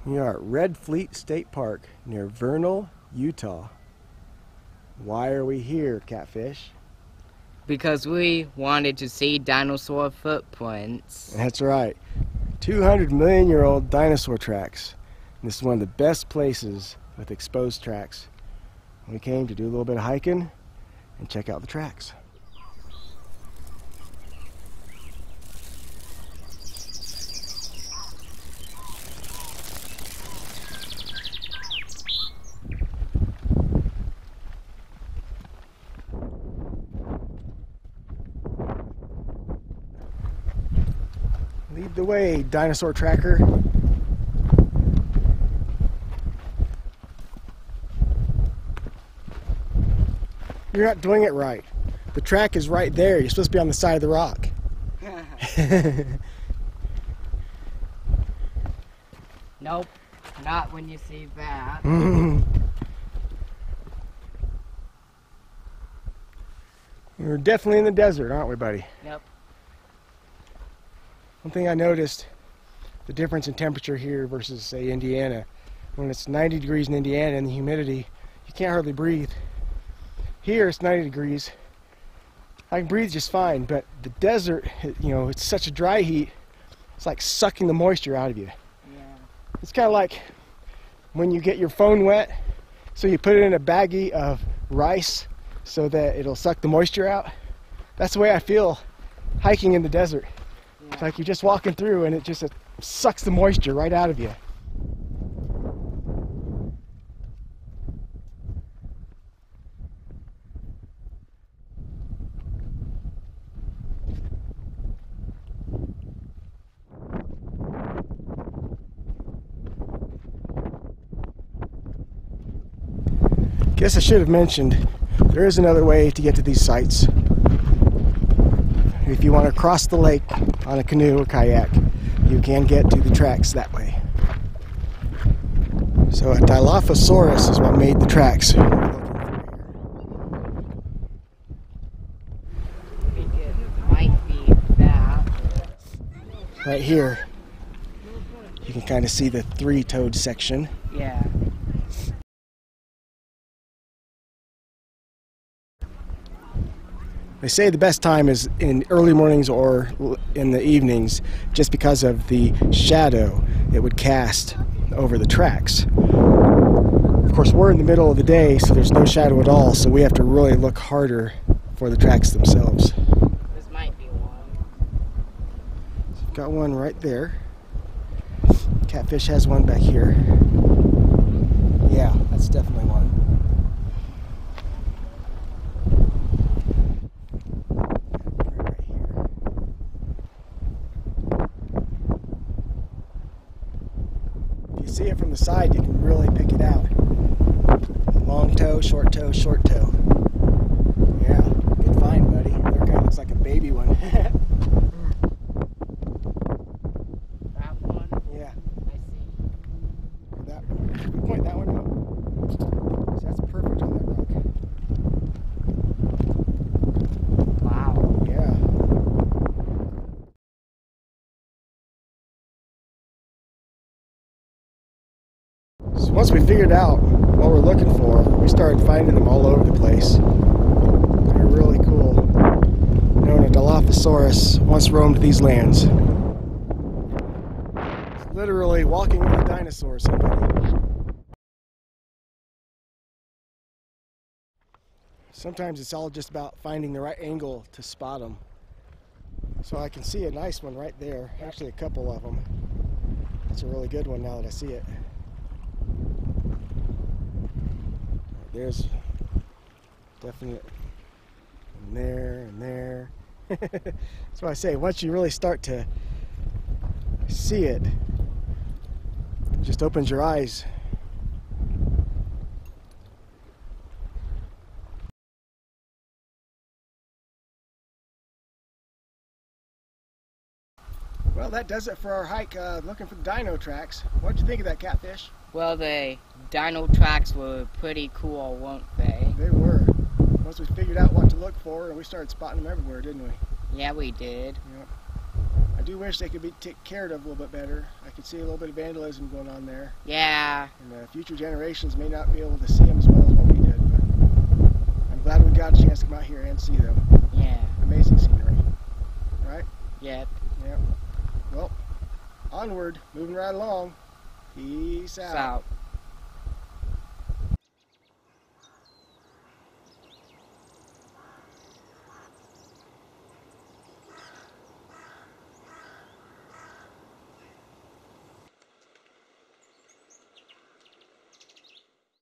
We are at Red Fleet State Park near Vernal, Utah. Why are we here, Catfish? Because we wanted to see dinosaur footprints. That's right. 200 million year old dinosaur tracks. And this is one of the best places with exposed tracks. We came to do a little bit of hiking and check out the tracks. Lead the way, dinosaur tracker. You're not doing it right. The track is right there. You're supposed to be on the side of the rock. Nope, not when you see that. We're definitely in the desert, aren't we, buddy? Yep. One thing I noticed, the difference in temperature here versus, say, Indiana. When it's 90 degrees in Indiana and the humidity, you can't hardly breathe. Here it's 90 degrees. I can breathe just fine, but the desert, you know, it's such a dry heat, it's like sucking the moisture out of you. Yeah. It's kind of like when you get your phone wet, so you put it in a baggie of rice so that it'll suck the moisture out. That's the way I feel hiking in the desert. Yeah. It's like you're just walking through and it just sucks the moisture right out of you. Guess I should have mentioned, there is another way to get to these sites. If you want to cross the lake on a canoe or kayak, you can get to the tracks that way. So a Dilophosaurus is what made the tracks. I think it might be that. Right here, you can kind of see the three-toed section. Yeah. They say the best time is in early mornings or in the evenings just because of the shadow it would cast over the tracks. Of course, we're in the middle of the day, so there's no shadow at all, so we have to really look harder for the tracks themselves. This might be one. Got one right there. Catfish has one back here. Yeah, that's definitely one. See it from the side, you can really pick it out. Long toe, short toe, short toe. Yeah, good find, buddy. That kind of looks like a baby one. That one? Yeah. I see. That one. Should we point that one out? So that's perfect on that rock. Wow. Yeah. So once we figured out what we're looking for, we started finding them all over the place. They're really cool. Known as Dilophosaurus once roamed these lands. It's literally walking with the dinosaurs, somebody. Sometimes it's all just about finding the right angle to spot them. So I can see a nice one right there. Actually, a couple of them. That's a really good one now that I see it. There's definite and there and there. That's why I say once you really start to see it, it just opens your eyes. Well, that does it for our hike looking for the dino tracks. What did you think of that, Catfish? Well, the dino tracks were pretty cool, weren't they? They were. Once we figured out what to look for, and we started spotting them everywhere, didn't we? Yeah, we did. Yep. I do wish they could be taken care of a little bit better. I could see a little bit of vandalism going on there. Yeah. And future generations may not be able to see them as well as what we did, but I'm glad we got a chance to come out here and see them. Yeah. Amazing scenery. Right? Yep. Yep. Well, onward, moving right along. Peace out. Out.